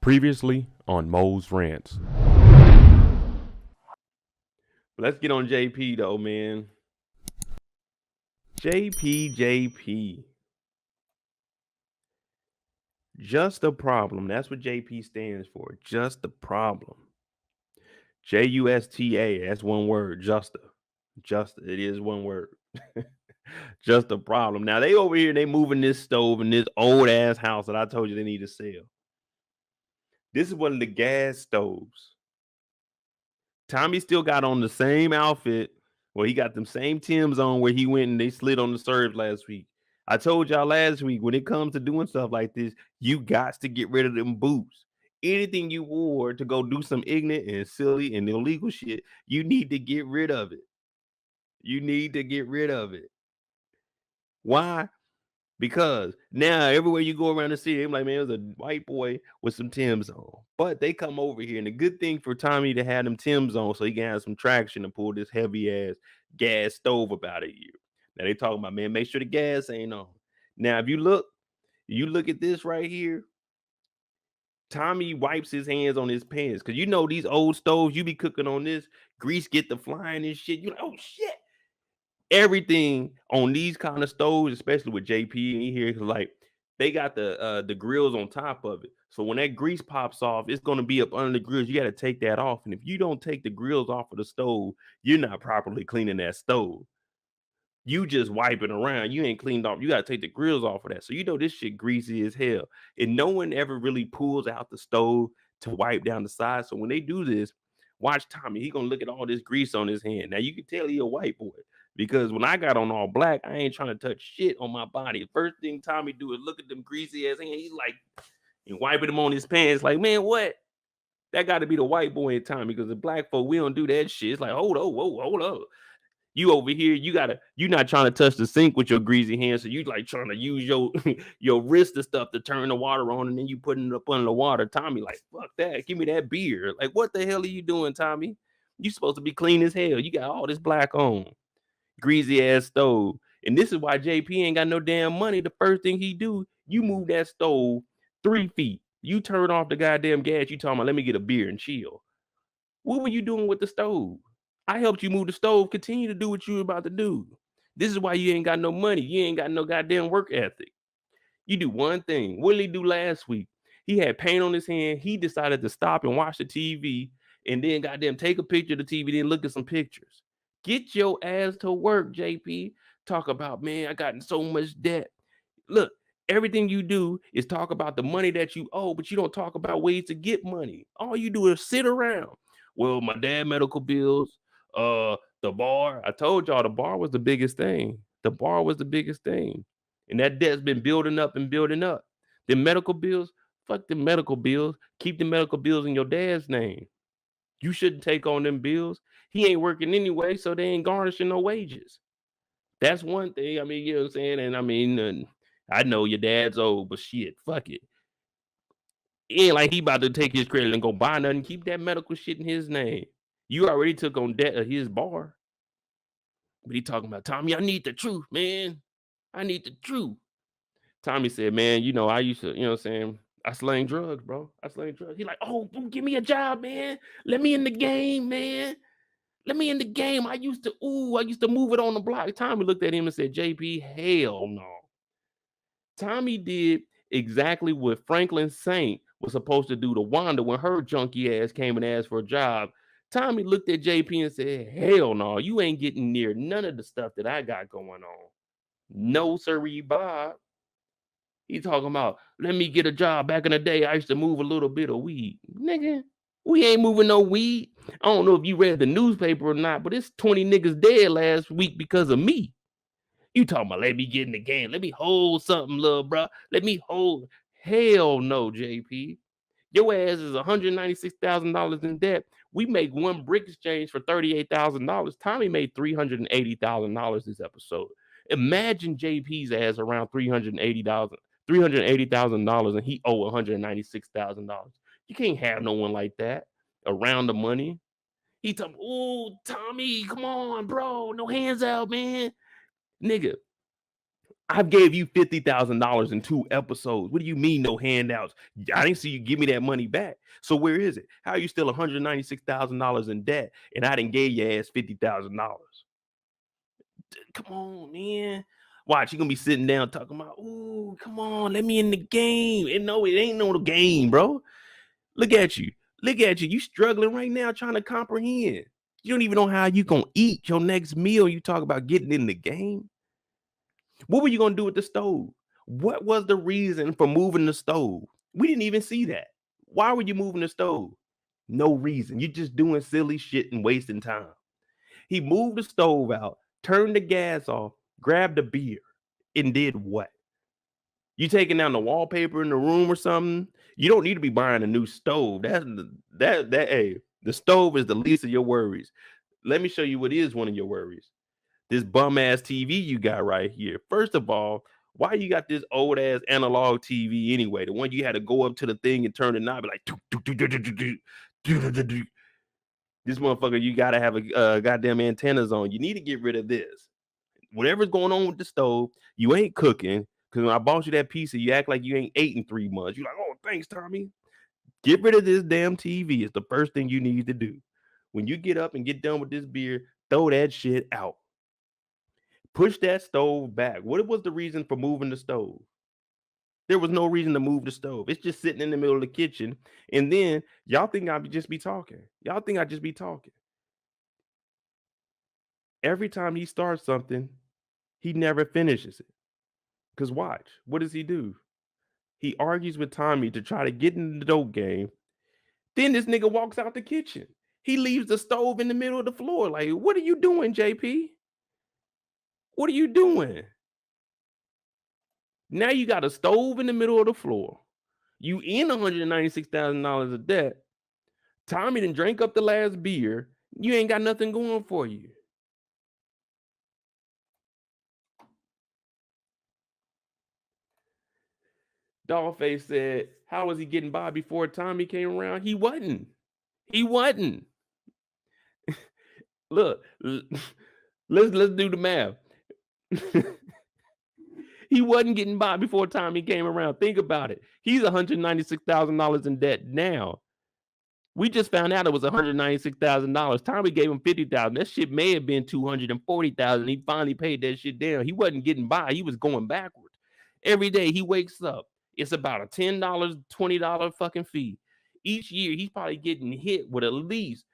Previously on Mo's Rants. Let's get on JP though, man. JP. Just a problem. That's what JP stands for. Just a problem. JUSTA. That's one word. Justa. It is one word. Just a problem. Now they over here, they moving this stove in this old ass house that I told you they need to sell. This is one of the gas stoves. Tommy still got on the same outfit. Well, he got them same Timbs on where he went and they slid on the serves last week. I told y'all last week, when it comes to doing stuff like this, you got to get rid of them boots. Anything you wore to go do some ignorant and silly and illegal shit, you need to get rid of it. You need to get rid of it. Why? Because now everywhere you go around the city, I'm like, man, there's a white boy with some Timbs on. But they come over here, and the good thing for Tommy to have them Timbs on so he can have some traction to pull this heavy ass gas stove about a year. Now they talking about, man, make sure the gas ain't on. Now, if you look at this right here. Tommy wipes his hands on his pants because you know these old stoves, you be cooking on this, grease get the flying and shit. You like, oh shit. Everything on these kind of stoves, especially with JP in here, like they got the grills on top of it. So when that grease pops off, it's gonna be up under the grills. You got to take that off. And if you don't take the grills off of the stove, you're not properly cleaning that stove. You just wiping around. You ain't cleaned off. You got to take the grills off of that. So you know this shit greasy as hell. And no one ever really pulls out the stove to wipe down the side. So when they do this, watch Tommy. He gonna look at all this grease on his hand. Now you can tell he a white boy. Because when I got on all black, I ain't trying to touch shit on my body. First thing Tommy do is look at them greasy ass hands. He's like, and wiping them on his pants. Like, man, what? That got to be the white boy in Tommy. Because the black folk, we don't do that shit. It's like, hold up. You over here, you not trying to touch the sink with your greasy hands. So you like trying to use your wrist and stuff to turn the water on, and then you putting it up under the water. Tommy, like, fuck that. Give me that beer. Like, what the hell are you doing, Tommy? You supposed to be clean as hell. You got all this black on. Greasy ass stove. And this is why JP ain't got no damn money. The first thing he do, you move that stove 3 feet. You turn off the goddamn gas. You talking about, let me get a beer and chill. What were you doing with the stove? I helped you move the stove. Continue to do what you were about to do. This is why you ain't got no money. You ain't got no goddamn work ethic. You do one thing. What did he do last week? He had paint on his hand. He decided to stop and watch the TV and then goddamn take a picture of the TV, then look at some pictures. Get your ass to work, JP. Talk about, man, I got so much debt. Look, everything you do is talk about the money that you owe, but you don't talk about ways to get money. All you do is sit around. Well, my dad medical bills, the bar. I told y'all the bar was the biggest thing. The bar was the biggest thing. And that debt's been building up and building up. The medical bills, fuck the medical bills. Keep the medical bills in your dad's name. You shouldn't take on them bills. He ain't working anyway, so they ain't garnishing no wages. That's one thing. I mean, you know what I'm saying? And I mean, I know your dad's old, but shit, fuck it. It ain't like he about to take his credit and go buy nothing. Keep that medical shit in his name. You already took on debt of his bar. But he talking about, Tommy, I need the truth, man. I need the truth. Tommy said, man, you know, I used to, you know what I'm saying? I slang drugs, bro. I slang drugs. He like, oh, give me a job, man. Let me in the game, man. Let me in the game. I used to move it on the block. Tommy looked at him and said, JP, hell no. Tommy did exactly what Franklin Saint was supposed to do to Wanda when her junkie ass came and asked for a job. Tommy looked at JP and said, hell no, you ain't getting near none of the stuff that I got going on. No, sirree, Bob. He talking about, let me get a job. Back in the day, I used to move a little bit of weed. Nigga, we ain't moving no weed. I don't know if you read the newspaper or not, but it's 20 niggas dead last week because of me. You talking about, let me get in the game. Let me hold something, little bro. Let me hold. Hell no, JP. Your ass is $196,000 in debt. We make one brick exchange for $38,000. Tommy made $380,000 this episode. Imagine JP's ass around $380,000 and he owe $196,000. You can't have no one like that around the money. He talking, oh, Tommy, come on, bro. No hands out, man. Nigga, I gave you $50,000 in 2 episodes. What do you mean no handouts? I didn't see you give me that money back. So where is it? How are you still $196,000 in debt and I didn't gave your ass $50,000? Come on, man. Watch, you gonna be sitting down talking about, ooh, come on, let me in the game. And no, it ain't no game, bro. Look at you. Look at you. You struggling right now trying to comprehend. You don't even know how you gonna eat your next meal. You talk about getting in the game. What were you gonna do with the stove? What was the reason for moving the stove? We didn't even see that. Why were you moving the stove? No reason. You're just doing silly shit and wasting time. He moved the stove out, turned the gas off, grabbed a beer, and did what? You taking down the wallpaper in the room or something? You don't need to be buying a new stove. Hey, the stove is the least of your worries. Let me show you what is one of your worries. This bum ass TV you got right here. First of all, why you got this old ass analog TV anyway? The one you had to go up to the thing and turn the knob like this motherfucker, you gotta have a goddamn antennas on. You need to get rid of this. Whatever's going on with the stove, you ain't cooking. Because when I bought you that pizza, you act like you ain't ate in 3 months. You're like, oh, thanks, Tommy. Get rid of this damn TV. It's the first thing you need to do. When you get up and get done with this beer, throw that shit out. Push that stove back. What was the reason for moving the stove? There was no reason to move the stove. It's just sitting in the middle of the kitchen. And then y'all think I just be talking. Y'all think I just be talking. Every time he starts something, he never finishes it. Because watch, what does he do? He argues with Tommy to try to get in the dope game. Then this nigga walks out the kitchen. He leaves the stove in the middle of the floor. Like, what are you doing, JP? What are you doing? Now you got a stove in the middle of the floor. You in $196,000 of debt. Tommy done drank up the last beer. You ain't got nothing going for you. Dollface said, how was he getting by before Tommy came around? He wasn't. He wasn't. Look, let's do the math. He wasn't getting by before Tommy came around. Think about it. He's $196,000 in debt now. We just found out it was $196,000. Tommy gave him $50,000. That shit may have been $240,000. He finally paid that shit down. He wasn't getting by. He was going backwards. Every day he wakes up, it's about a $10, $20 fucking fee. Each year he's probably getting hit with at least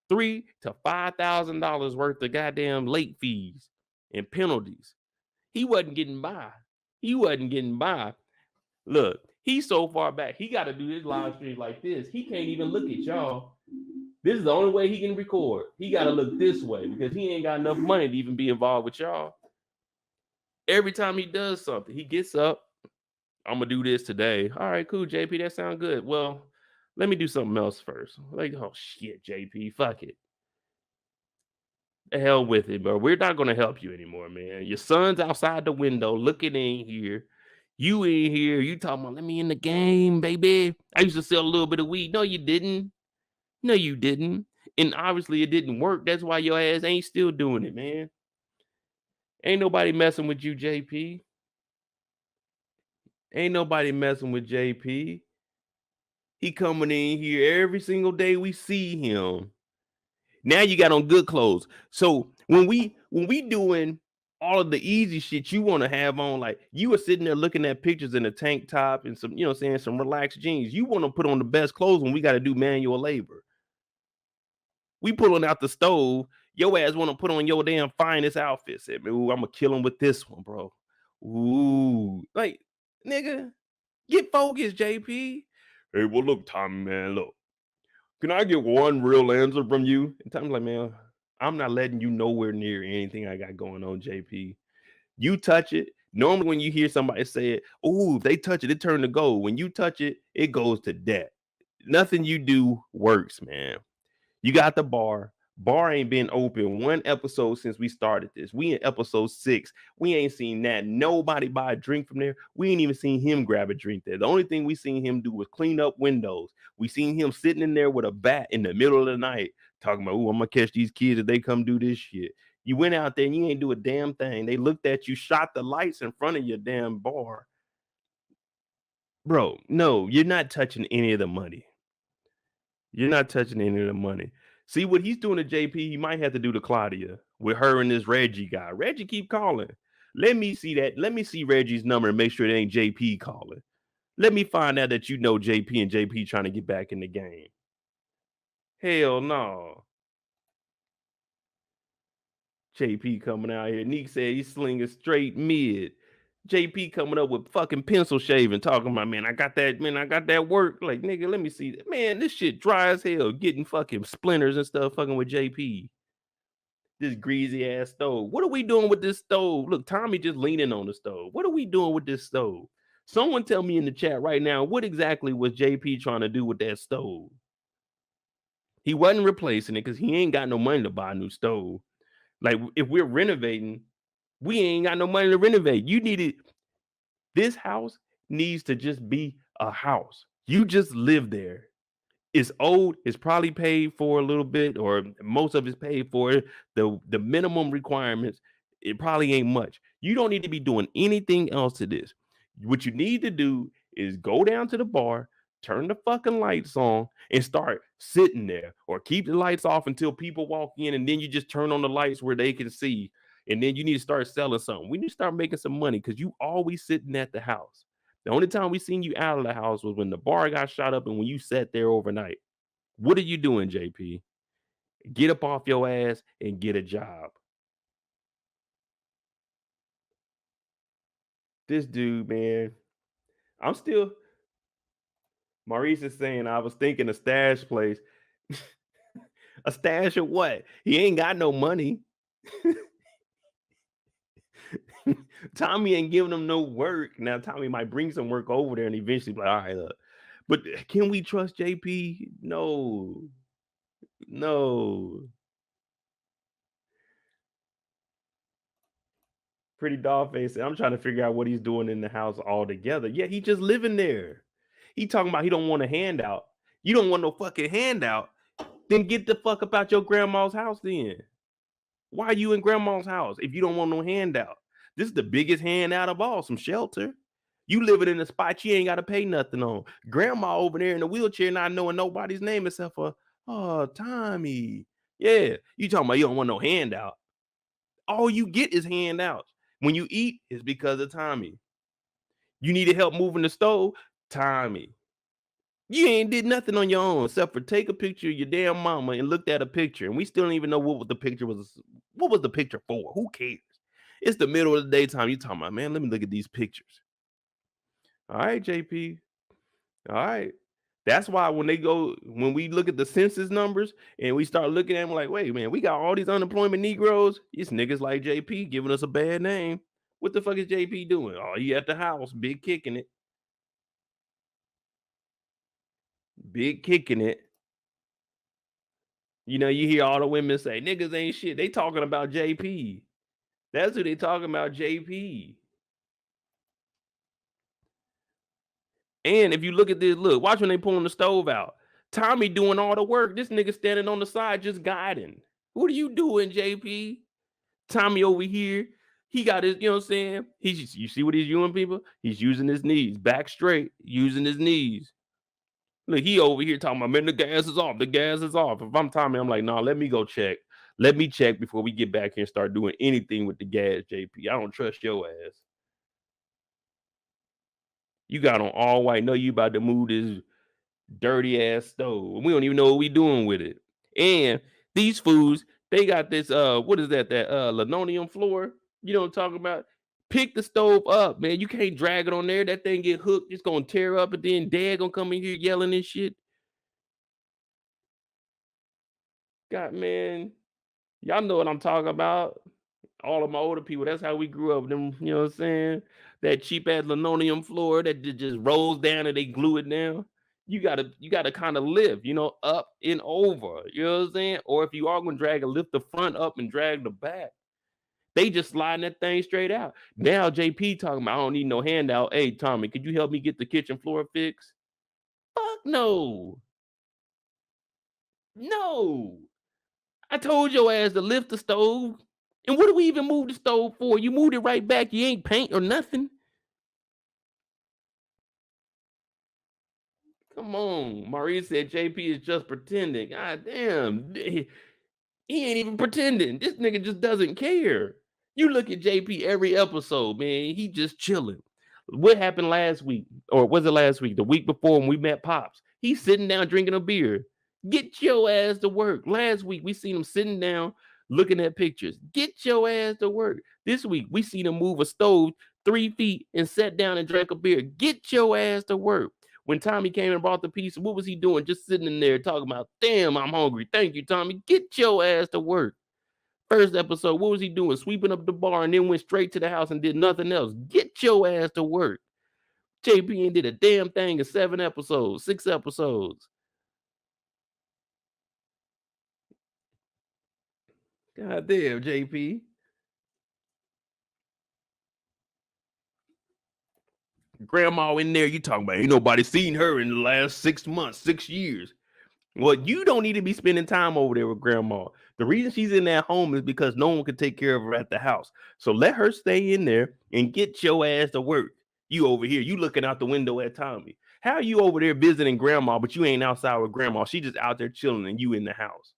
$3,000 to $5,000 worth of goddamn late fees and penalties. He wasn't getting by. He wasn't getting by. Look, he's so far back. He got to do his live stream like this. He can't even look at y'all. This is the only way he can record. He got to look this way because he ain't got enough money to even be involved with y'all. Every time he does something, he gets up. I'm going to do this today. All right, cool, JP. That sounds good. Well, let me do something else first. Like, oh, shit, JP. Fuck it. The hell with it, bro. We're not going to help you anymore, man. Your son's outside the window looking in here. You in here. You talking about, let me in the game, baby. I used to sell a little bit of weed. No, you didn't. No, you didn't. And obviously it didn't work. That's why your ass ain't still doing it, man. Ain't nobody messing with you, JP. Ain't nobody messing with JP. He coming in here every single day we see him. Now you got on good clothes. So when we doing all of the easy shit you want to have on, like you were sitting there looking at pictures in a tank top and some, some relaxed jeans. You want to put on the best clothes when we got to do manual labor. We pulling out the stove. Your ass want to put on your damn finest outfit. Said, ooh, I'm gonna kill him with this one, bro. Ooh, like nigga, get focused, JP. Hey, well, look, Tommy, man, look. Can I get one real answer from you? And Tommy's like, man, I'm not letting you nowhere near anything I got going on, JP. You touch it. Normally when you hear somebody say it, oh, if they touch it, it turn to gold. When you touch it, it goes to debt. Nothing you do works, man. You got the bar. Bar ain't been open one episode since we started this. We in episode 6. We ain't seen that. Nobody buy a drink from there. We ain't even seen him grab a drink there. The only thing we seen him do was clean up windows. We seen him sitting in there with a bat in the middle of the night talking about, oh, I'm going to catch these kids if they come do this shit. You went out there and you ain't do a damn thing. They looked at you, shot the lights in front of your damn bar. Bro, no, you're not touching any of the money. You're not touching any of the money. See what he's doing to JP, he might have to do to Claudia with her and this Reggie guy. Reggie keep calling. Let me see that. Let me see Reggie's number and make sure it ain't JP calling. Let me find out that you know JP and JP trying to get back in the game. Hell no. JP coming out here. Neek said he's slinging straight mid. JP coming up with fucking pencil shaving, talking about, man, I got that work. Like, nigga, let me see that. Man, this shit dry as hell, getting fucking splinters and stuff fucking with JP. This greasy ass stove. What are we doing with this stove? Look, Tommy just leaning on the stove. What are we doing with this stove? Someone tell me in the chat right now, what exactly was JP trying to do with that stove? He wasn't replacing it because he ain't got no money to buy a new stove. Like, if we're renovating, we ain't got no money to renovate. This house needs to just be a house. You just live there. It's old. It's probably paid for a little bit, or most of it's paid for. The minimum requirements, it probably ain't much. You don't need to be doing anything else to this. What you need to do is go down to the bar, turn the fucking lights on, and start sitting there, or keep the lights off until people walk in, and then you just turn on the lights where they can see. And then you need to start selling something. We need to start making some money because you always sitting at the house. The only time we seen you out of the house was when the bar got shot up and when you sat there overnight. What are you doing, JP? Get up off your ass and get a job. This dude, man, I'm still. Maurice is saying I was thinking a stash place. A stash of what? He ain't got no money. Tommy ain't giving him no work. Now Tommy might bring some work over there and eventually be like, all right, look. But can we trust JP? No. Pretty Dollface said, I'm trying to figure out what he's doing in the house altogether. Yeah, he just living there. He talking about he don't want a handout. You don't want no fucking handout. Then get the fuck up out your grandma's house then. Why are you in grandma's house if you don't want no handout? This is the biggest handout of all, some shelter. You living in a spot you ain't got to pay nothing on. Grandma over there in the wheelchair not knowing nobody's name except for, oh, Tommy. Yeah, you talking about you don't want no handout. All you get is handouts. When you eat, it's because of Tommy. You needed help moving the stove, Tommy. You ain't did nothing on your own except for take a picture of your damn mama and looked at a picture, and we still don't even know what the picture was. What was the picture for? Who cares? It's the middle of the daytime. You talking about, man, let me look at these pictures. All right, JP. All right. That's why when we look at the census numbers and we start looking at them like, wait, man, we got all these unemployment Negroes. It's niggas like JP giving us a bad name. What the fuck is JP doing? Oh, he at the house, big kicking it. Big kicking it. You know, you hear all the women say, niggas ain't shit. They talking about JP. That's who they talking about, JP. And if you look at this, look, watch when they pulling the stove out. Tommy doing all the work. This nigga standing on the side just guiding. What are you doing, JP? Tommy over here, he got his, you know what I'm saying? You see what he's doing, people? He's using his knees, back straight, using his knees. Look, he over here talking about, man, the gas is off. The gas is off. If I'm Tommy, I'm like, nah, let me go check. Let me check before we get back here and start doing anything with the gas, JP. I don't trust your ass. You got on all white. Know you about to move this dirty ass stove. We don't even know what we doing with it. And these foods, they got this what is that linoleum floor, you know what I'm talking about? Pick the stove up, man. You can't drag it on there. That thing get hooked, it's gonna tear up, and then dad gonna come in here yelling and shit. God, man, y'all know what I'm talking about. All of my older people, that's how we grew up. Them, you know what I'm saying? That cheap ass linoleum floor that just rolls down and they glue it down. You gotta kind of lift, you know, up and over. You know what I'm saying? Or if you are gonna drag it, lift the front up and drag the back. They just sliding that thing straight out. Now JP talking about I don't need no handout. Hey Tommy, could you help me get the kitchen floor fixed? Fuck no. No. I told your ass to lift the stove And what do we even move the stove for? You moved it right back. You ain't paint or nothing. Come on. Maurice said JP is just pretending. God damn. He ain't even pretending. This nigga just doesn't care. You look at JP every episode, man. He just chilling. What happened last week? Or was it last week? The week before when we met Pops. He's sitting down drinking a beer. Get your ass to work. Last week, we seen him sitting down looking at pictures. Get your ass to work. This week, we seen him move a stove 3 feet and sat down and drank a beer. Get your ass to work. When Tommy came and brought the pizza, what was he doing? Just sitting in there talking about, damn, I'm hungry. Thank you, Tommy. Get your ass to work. First episode, what was he doing? Sweeping up the bar and then went straight to the house and did nothing else. Get your ass to work. JP ain't did a damn thing in 7 episodes, 6 episodes. God damn, JP. Grandma in there, you talking about ain't nobody seen her in the last 6 months, 6 years. Well, you don't need to be spending time over there with grandma. The reason she's in that home is because no one can take care of her at the house. So let her stay in there and get your ass to work. You over here, you looking out the window at Tommy. How are you over there visiting grandma, but you ain't outside with grandma? She just out there chilling and you in the house.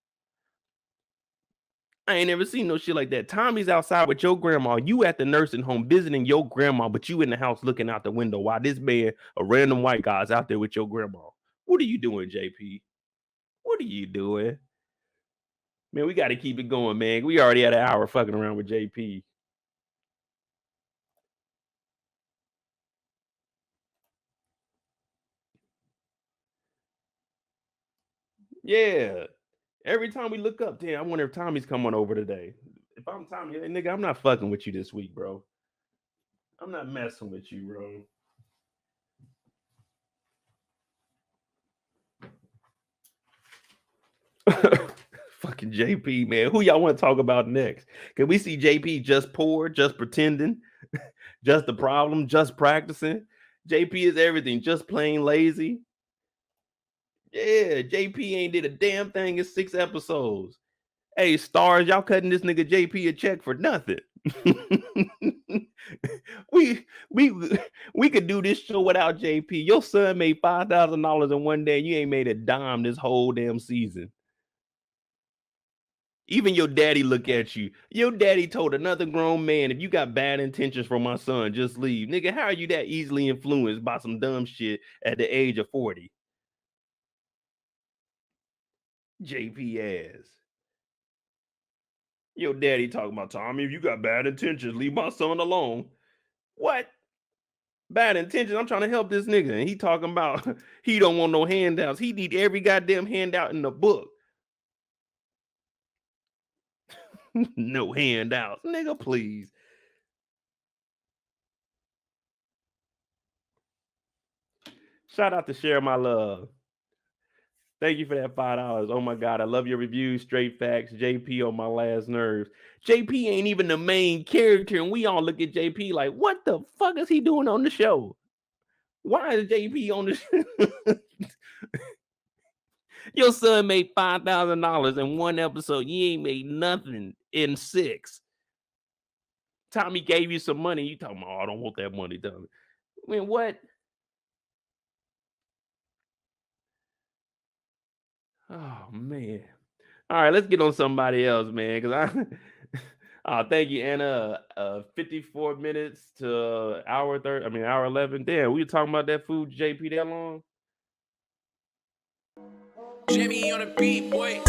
I ain't never seen no shit like that. Tommy's outside with your grandma. You at the nursing home visiting your grandma, but you in the house looking out the window while this man, a random white guy, is out there with your grandma. What are you doing, JP? What are you doing? Man, we got to keep it going, man. We already had an hour fucking around with JP. Yeah. Every time we look up, damn, I wonder if Tommy's coming over today. If I'm Tommy, hey, nigga, I'm not fucking with you this week, bro. I'm not messing with you, bro. Fucking JP, man. Who y'all want to talk about next? Can we see JP just poor, just pretending, just the problem, just practicing? JP is everything, just plain lazy. Yeah, JP ain't did a damn thing in 6 episodes. Hey, STARZ, y'all cutting this nigga JP a check for nothing. we could do this show without JP. Your son made $5,000 in one day. And you ain't made a dime this whole damn season. Even your daddy look at you. Your daddy told another grown man, if you got bad intentions for my son, just leave. Nigga, how are you that easily influenced by some dumb shit at the age of 40? JP ass. Your daddy talking about, Tommy, if you got bad intentions, leave my son alone. What? Bad intentions? I'm trying to help this nigga. And he talking about he don't want no handouts. He need every goddamn handout in the book. No handouts. Nigga, please. Shout out to Share My Love. Thank you for that $5. Oh my God, I love your reviews. Straight facts. JP on my last nerves. JP ain't even the main character, and we all look at JP like, what the fuck is he doing on the show? Why is JP on the show? Your son made $5,000 in 1 episode. You ain't made nothing in 6. Tommy gave you some money. You talking about, oh, I don't want that money, Tommy. I mean, what? Oh man. All right, let's get on somebody else, man. Because thank you, Anna. 54 minutes to hour 30. I mean, hour 11. Damn, we were talking about that food, JP, that long. Jimmy on the beat, boy.